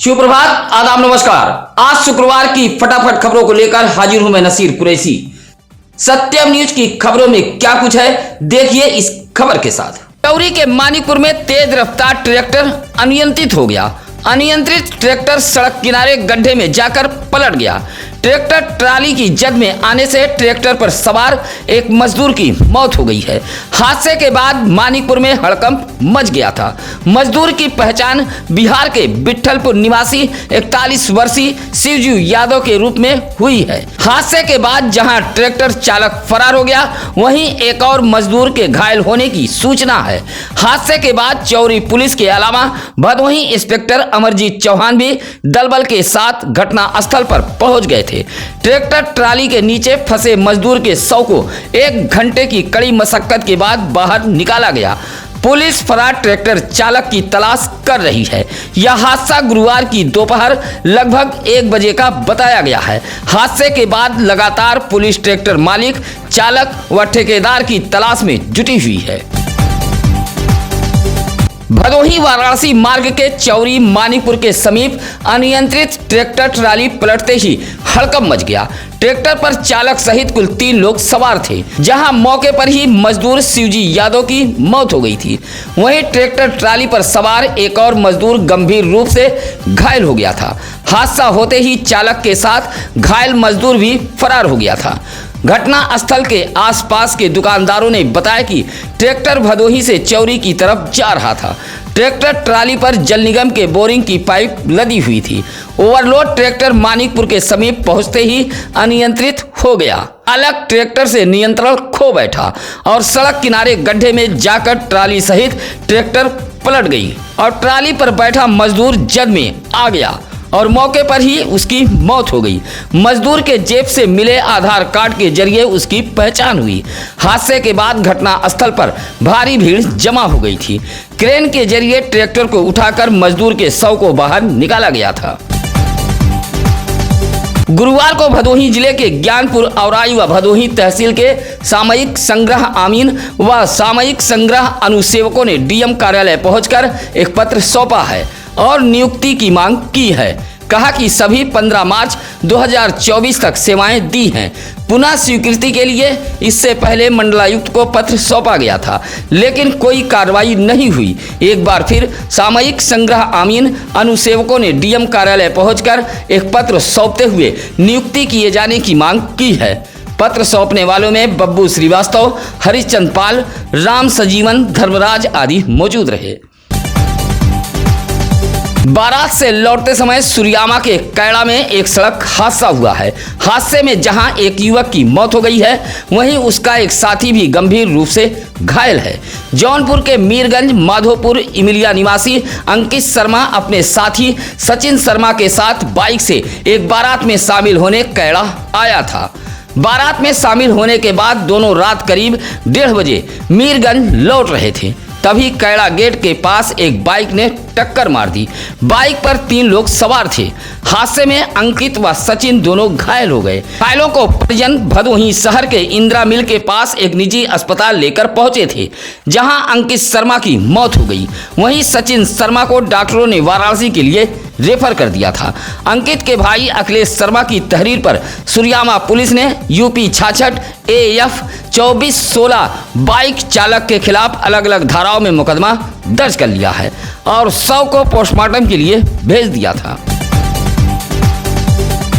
सुप्रभात, आदाब, नमस्कार। आज शुक्रवार की फटाफट खबरों को लेकर हाजिर हूं मैं नसीर कुरैशी। सत्यम न्यूज की खबरों में क्या कुछ है, देखिए इस खबर के साथ। चौरी के मानिकपुर में तेज रफ्तार ट्रैक्टर अनियंत्रित हो गया। अनियंत्रित ट्रैक्टर सड़क किनारे गड्ढे में जाकर पलट गया। ट्रैक्टर ट्राली की जद में आने से ट्रैक्टर पर सवार एक मजदूर की मौत हो गई है। हादसे के बाद मानिकपुर में हड़कंप मच गया था। मजदूर की पहचान बिहार के विट्ठलपुर निवासी 41 वर्षीय शिवजी यादव के रूप में हुई है। हादसे के बाद जहां ट्रैक्टर चालक फरार हो गया, वहीं एक और मजदूर के घायल होने की सूचना है। हादसे के बाद चौरी पुलिस के अलावा भदोही इंस्पेक्टर अमरजीत चौहान भी दलबल के साथ घटना स्थल पर पहुंच गए थे। ट्रैक्टर ट्राली के नीचे फंसे मजदूर के शव को 1 घंटे की कड़ी मशक्कत के बाद बाहर निकाला गया। पुलिस फरार ट्रैक्टर चालक की तलाश कर रही है। यह हादसा गुरुवार की दोपहर लगभग 1 बजे का बताया गया है। हादसे के बाद लगातार पुलिस ट्रैक्टर मालिक, चालक व ठेकेदार की तलाश में जुटी हुई है। भदोही वाराणसी मार्ग के चौरी मानिकपुर के समीप अनियंत्रित ट्रैक्टर ट्राली पलटते ही हड़कंप मच गया। ट्रैक्टर पर चालक सहित कुल 3 लोग सवार थे, जहां मौके पर ही मजदूर शिवजी यादव की मौत हो गई थी। वहीं ट्रैक्टर ट्राली पर सवार एक और मजदूर गंभीर रूप से घायल हो गया था। हादसा होते ही चालक के साथ घायल मजदूर भी फरार हो गया था। घटना स्थल के आसपास के दुकानदारों ने बताया कि ट्रैक्टर भदोही से चौरी की तरफ जा रहा था। ट्रैक्टर ट्राली पर जल निगम के बोरिंग की पाइप लदी हुई थी। ओवरलोड ट्रैक्टर मानिकपुर के समीप पहुंचते ही अनियंत्रित हो गया। चालक ट्रैक्टर से नियंत्रण खो बैठा और सड़क किनारे गड्ढे में जाकर ट्राली सहित ट्रैक्टर पलट गई और ट्राली पर बैठा मजदूर जद में आ गया और मौके पर ही उसकी मौत हो गई। मजदूर के जेब से मिले आधार कार्ड के जरिए उसकी पहचान हुई। हादसे के बाद घटना स्थल पर भारी भीड़ जमा हो गई थी। क्रेन के जरिए ट्रैक्टर को उठाकर मजदूर के शव को बाहर निकाला गया था। गुरुवार को भदोही जिले के ज्ञानपुर औराई व भदोही तहसील के सामयिक संग्रह आमीन व सामयिक संग्रह अनुसेवकों ने डीएम कार्यालय पहुंचकर एक पत्र सौंपा है और नियुक्ति की मांग की है। कहा कि सभी 15 मार्च 2024 तक सेवाएं दी हैं। पुनः स्वीकृति के लिए इससे पहले मंडलायुक्त को पत्र सौंपा गया था, लेकिन कोई कार्रवाई नहीं हुई। एक बार फिर सामयिक संग्रह आमीन अनुसेवकों ने डीएम कार्यालय पहुंचकर एक पत्र सौंपते हुए नियुक्ति किए जाने की मांग की है। पत्र सौंपने वालों में बब्बू श्रीवास्तव, हरिश्चंद्र पाल, राम सजीवन, धर्मराज आदि मौजूद रहे। बारात से लौटते समय सुरियामा के कैड़ा में एक सड़क हादसा हुआ है। हादसे में जहां एक युवक की मौत हो गई है, वहीं उसका एक साथी भी गंभीर रूप से घायल है। जौनपुर के मीरगंज माधोपुर इमिलिया निवासी अंकित शर्मा अपने साथी सचिन शर्मा के साथ बाइक से एक बारात में शामिल होने कैड़ा आया था। बारात में शामिल होने के बाद दोनों रात करीब 1:30 बजे मीरगंज लौट रहे थे। तभी कैड़ा गेट के पास एक बाइक ने टक्कर मार दी। बाइक पर 3 लोग सवार थे। हादसे में अंकित व सचिन दोनों घायल हो गए। घायलों को परिजन भदोही शहर के इंदिरा मिल के पास एक निजी अस्पताल लेकर पहुंचे थे, जहां अंकित शर्मा की मौत हो गई। वहीं सचिन शर्मा को डॉक्टरों ने वाराणसी के लिए रेफर कर दिया था। अंकित के भाई अखिलेश शर्मा की तहरीर पर सुरियामा पुलिस ने यूपी 66 AF 2416 बाइक चालक के खिलाफ अलग अलग धाराओं में मुकदमा दर्ज कर लिया है और शव को पोस्टमार्टम के लिए भेज दिया था।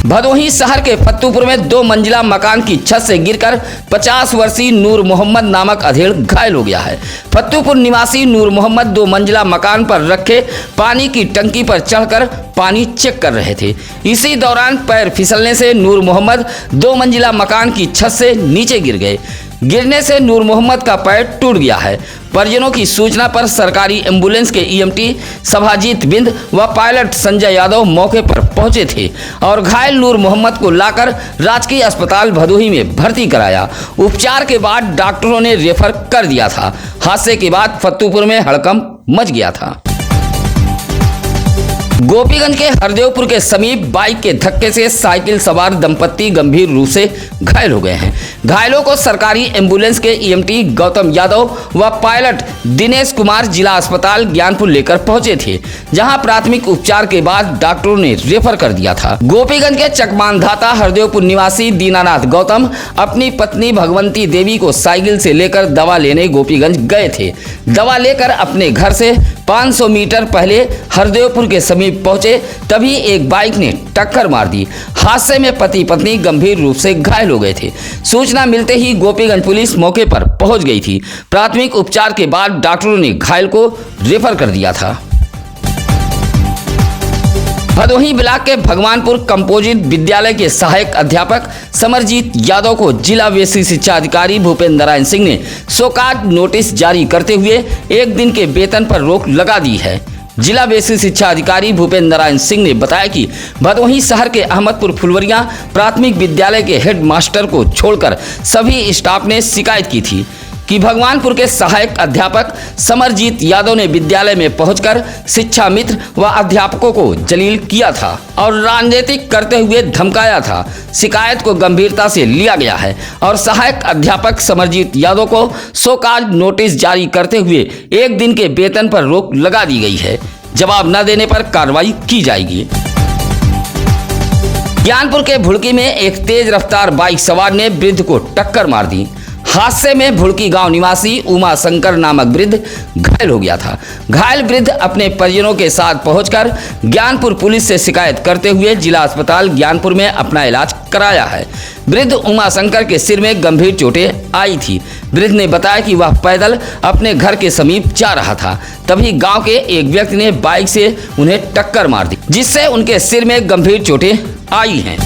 भदोही शहर के फत्तूपुर में 2 मंजिला मकान की छत से गिरकर 50 वर्षीय नूर मोहम्मद नामक अधेड़ घायल हो गया है। फत्तूपुर निवासी नूर मोहम्मद 2 मंजिला मकान पर रखे पानी की टंकी पर चढ़कर पानी चेक कर रहे थे। इसी दौरान पैर फिसलने से नूर मोहम्मद 2 मंजिला मकान की छत से नीचे गिर गए। गिरने से नूर मोहम्मद का पैर टूट गया है। परिजनों की सूचना पर सरकारी एम्बुलेंस के EMT सभाजीत बिंद व पायलट संजय यादव मौके पर पहुंचे थे और घायल नूर मोहम्मद को लाकर राजकीय अस्पताल भदोही में भर्ती कराया। उपचार के बाद डॉक्टरों ने रेफर कर दिया था। हादसे के बाद फत्तूपुर में हड़कंप मच गया था। गोपीगंज के हरदेवपुर के समीप बाइक के धक्के से साइकिल सवार दंपत्ति गंभीर रूप से घायल हो गए हैं। घायलों को सरकारी एम्बुलेंस के ईएमटी गौतम यादव व पायलट दिनेश कुमार जिला अस्पताल ज्ञानपुर लेकर पहुंचे थे, जहां प्राथमिक उपचार के बाद डॉक्टरों ने रेफर कर दिया था। गोपीगंज के चकमानधाता हरदेवपुर निवासी दीनानाथ गौतम अपनी पत्नी भगवंती देवी को साइकिल से लेकर दवा लेने गोपीगंज गए थे। दवा लेकर अपने घर से 500 मीटर पहले हरदेवपुर के समीप पहुंचे, तभी एक बाइक ने टक्कर मार दी। हादसे में पति पत्नी गंभीर रूप से घायल हो गए थे। सूचना मिलते ही गोपीगंज पुलिस मौके पर पहुंच गई थी। प्राथमिक उपचार के बाद डॉक्टरों ने घायल को रेफर कर दिया था। भदोही ब्लॉक के भगवानपुर कंपोजिट विद्यालय के सहायक अध्यापक समरजीत यादव को जिला बेसिक शिक्षा अधिकारी भूपेंद्र नारायण सिंह ने शोकाज नोटिस जारी करते हुए 1 दिन के वेतन पर रोक लगा दी है। जिला बेसिक शिक्षा अधिकारी भूपेंद्र नारायण सिंह ने बताया कि भदोही शहर के अहमदपुर फुलवरिया प्राथमिक विद्यालय के हेड मास्टर को छोड़कर सभी स्टाफ ने शिकायत की थी कि भगवानपुर के सहायक अध्यापक समरजीत यादव ने विद्यालय में पहुंचकर शिक्षा मित्र व अध्यापकों को जलील किया था और राजनीतिक करते हुए धमकाया था। शिकायत को गंभीरता से लिया गया है और सहायक अध्यापक समरजीत यादव को शोकाज नोटिस जारी करते हुए 1 दिन के वेतन पर रोक लगा दी गई है। जवाब न देने पर कार्रवाई की जाएगी। ज्ञानपुर के भुड़की में एक तेज रफ्तार बाइक सवार ने वृद्ध को टक्कर मार दी। हादसे में भुड़की गांव निवासी उमा शंकर नामक वृद्ध घायल हो गया था। घायल वृद्ध अपने परिजनों के साथ पहुंचकर ज्ञानपुर पुलिस से शिकायत करते हुए जिला अस्पताल ज्ञानपुर में अपना इलाज कराया है। वृद्ध उमा शंकर के सिर में गंभीर चोटें आई थी। वृद्ध ने बताया कि वह पैदल अपने घर के समीप जा रहा था, तभी गांव के एक व्यक्ति ने बाइक से उन्हें टक्कर मार दी, जिससे उनके सिर में गंभीर चोटें आई हैं।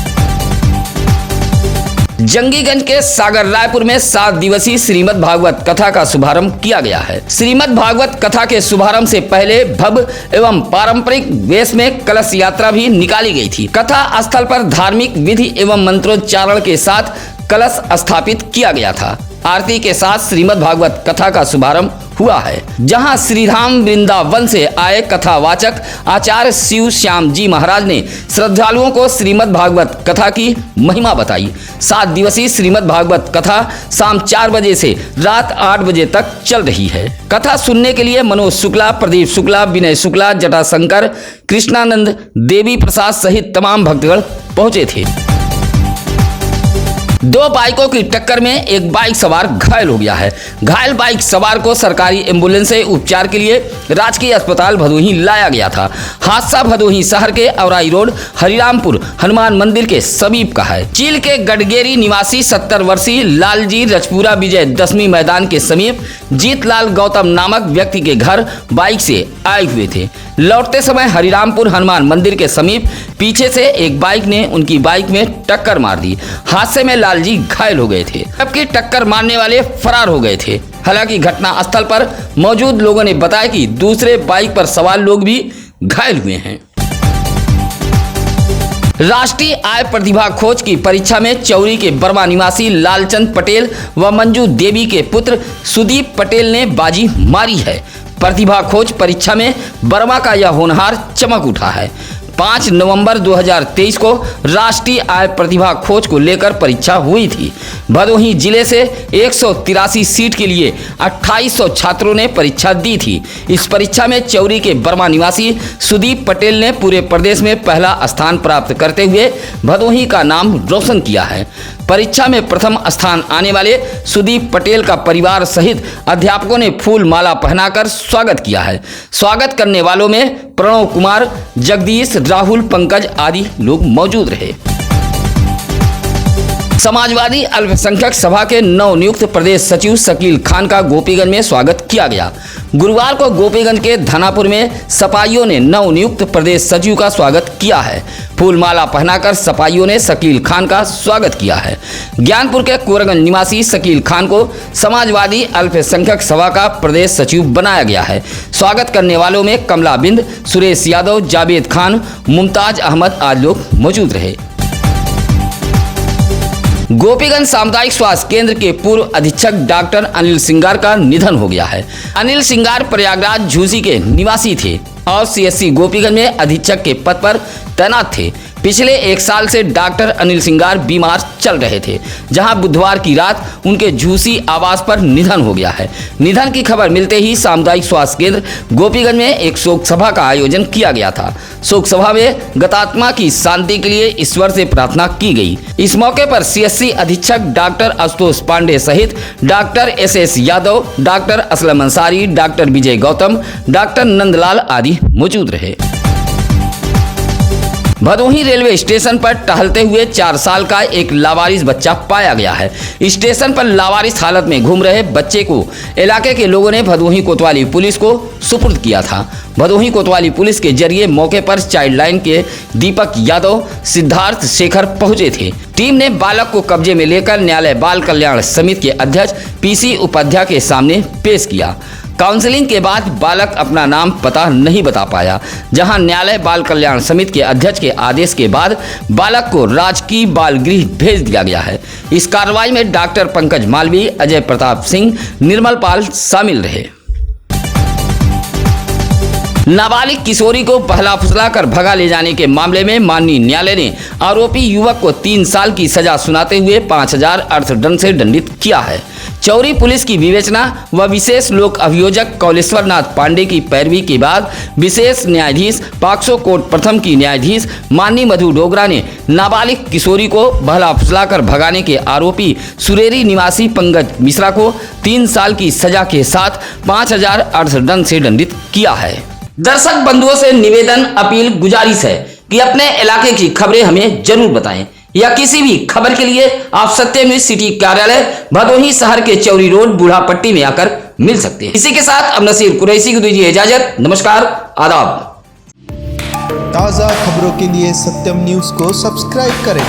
जंगीगंज के सागर रायपुर में 7 दिवसीय श्रीमद् भागवत कथा का शुभारंभ किया गया है। श्रीमद् भागवत कथा के शुभारंभ से पहले भव्य एवं पारंपरिक वेश में कलश यात्रा भी निकाली गई थी। कथा स्थल पर धार्मिक विधि एवं मंत्रोच्चारण के साथ कलश स्थापित किया गया था। आरती के साथ श्रीमद् भागवत कथा का शुभारंभ हुआ है, जहां श्रीधाम वृंदावन से आए कथावाचक आचार्य शिव श्याम जी महाराज ने श्रद्धालुओं को श्रीमद् भागवत कथा की महिमा बताई। 7 दिवसीय श्रीमद् भागवत कथा शाम 4 बजे से रात 8 बजे तक चल रही है। कथा सुनने के लिए मनोज शुक्ला, प्रदीप शुक्ला, विनय शुक्ला, जटाशंकर, कृष्णानंद, देवी प्रसाद सहित तमाम भक्तगण पहुंचे थे। 2 बाइकों की टक्कर में एक बाइक सवार घायल हो गया है। घायल बाइक सवार को सरकारी एम्बुलेंस से उपचार के लिए राजकीय अस्पताल भदोही लाया गया था। हादसा भदोही शहर के औराई रोड हरिरामपुर हनुमान मंदिर के समीप का है। चील के गडगेरी निवासी 70 वर्षीय लालजी रजपुरा विजय दशमी मैदान के समीप जीतलाल गौतम नामक व्यक्ति के घर बाइक से आए हुए थे। लौटते समय हरिरामपुर हनुमान मंदिर के समीप पीछे से एक बाइक ने उनकी बाइक में टक्कर मार दी। हादसे में लालजी घायल हो गए थे, जबकि टक्कर मारने वाले फरार हो गए थे। हालांकि घटना स्थल पर मौजूद लोगों ने बताया कि दूसरे बाइक पर सवार लोग भी घायल हुए हैं। राष्ट्रीय आय प्रतिभा खोज की परीक्षा में चौरी के बर्मा निवासी लालचंद पटेल व मंजू देवी के पुत्र सुदीप पटेल ने बाजी मारी है। प्रतिभा खोज परीक्षा में बर्मा का यह होनहार चमक उठा है। 5 नवंबर 2023 को राष्ट्रीय आय प्रतिभा खोज को लेकर परीक्षा हुई थी। भदोही जिले से 183 सीट के लिए 2800 छात्रों ने परीक्षा दी थी। इस परीक्षा में चौरी के बर्मा निवासी सुदीप पटेल ने पूरे प्रदेश में पहला स्थान प्राप्त करते हुए भदोही का नाम रोशन किया है। परीक्षा में प्रथम स्थान आने वाले सुदीप पटेल का परिवार सहित अध्यापकों ने फूल माला पहनाकर स्वागत किया है। स्वागत करने वालों में प्रणव कुमार, जगदीश, राहुल, पंकज आदि लोग मौजूद रहे। समाजवादी अल्पसंख्यक सभा के नवनियुक्त प्रदेश सचिव शकील खान का गोपीगंज में स्वागत किया गया। गुरुवार को गोपीगंज के धनापुर में सपाइयों ने नवनियुक्त प्रदेश सचिव का स्वागत किया है। फूलमाला पहनाकर सपाइयों ने शकील खान का स्वागत किया है। ज्ञानपुर के कोरगंज निवासी शकील खान को समाजवादी अल्पसंख्यक सभा का प्रदेश सचिव बनाया गया है। स्वागत करने वालों में कमला बिंद, सुरेश यादव, जावेद खान, मुमताज अहमद आदि लोग मौजूद रहे। गोपीगंज सामुदायिक स्वास्थ्य केंद्र के पूर्व अधीक्षक डॉक्टर अनिल सिंगार का निधन हो गया है। अनिल सिंगार प्रयागराज झूसी के निवासी थे और सीएससी गोपीगंज में अधीक्षक के पद पर तैनात थे। पिछले 1 साल से डॉक्टर अनिल सिंगार बीमार चल रहे थे, जहां बुधवार की रात उनके झूसी आवास पर निधन हो गया है। निधन की खबर मिलते ही सामुदायिक स्वास्थ्य केंद्र गोपीगंज में एक शोक सभा का आयोजन किया गया था। शोक सभा में गतात्मा की शांति के लिए ईश्वर से प्रार्थना की गई। इस मौके पर सीएससी अधीक्षक डॉक्टर आशुतोष पांडे सहित doctor SS Yadav, doctor Aslam Ansari, doctor Vijay Gautam, doctor Nandlal आदि मौजूद रहे। भदोही रेलवे स्टेशन पर टहलते हुए 4 साल का एक लावारिस बच्चा पाया गया है। स्टेशन पर लावारिस हालत में घूम रहे बच्चे को इलाके के लोगों ने भदोही कोतवाली पुलिस को सुपुर्द किया था। भदोही कोतवाली पुलिस के जरिए मौके पर चाइल्ड लाइन के दीपक यादव, सिद्धार्थ शेखर पहुंचे थे। टीम ने बालक को कब्जे में लेकर न्यायालय बाल कल्याण समिति के अध्यक्ष पीसी उपाध्याय के सामने पेश किया। काउंसलिंग के बाद बालक अपना नाम पता नहीं बता पाया, जहां न्यायालय बाल कल्याण समिति के अध्यक्ष के आदेश के बाद बालक को राजकीय बाल गृह भेज दिया गया है। इस कार्रवाई में डॉक्टर पंकज मालवी, अजय प्रताप सिंह, निर्मल पाल शामिल रहे। नाबालिग किशोरी को बहला फुसला कर भगा ले जाने के मामले में माननीय न्यायालय ने आरोपी युवक को 3 साल की सजा सुनाते हुए 5000 अर्थदंड से दंडित किया है। चौरी पुलिस की विवेचना व विशेष लोक अभियोजक कौलेश्वर नाथ पांडे की पैरवी के बाद विशेष न्यायाधीश पॉक्सो कोर्ट प्रथम की न्यायाधीश माननीय मधु डोगरा ने नाबालिग किशोरी को बहला फुसला कर भगाने के आरोपी सुरेरी निवासी पंकज मिश्रा को 3 साल की सजा के साथ 5000 अर्थदंड से दंडित किया है। दर्शक बंधुओं से निवेदन, अपील, गुजारिश है कि अपने इलाके की खबरें हमें जरूर बताएं या किसी भी खबर के लिए आप सत्यम न्यूज सिटी कार्यालय भदोही शहर के चौरी रोड बूढ़ापट्टी में आकर मिल सकते हैं। इसी के साथ अब नसीर कुरैशी को दीजिए इजाजत। नमस्कार, आदाब। ताज़ा खबरों के लिए सत्यम न्यूज को सब्सक्राइब करें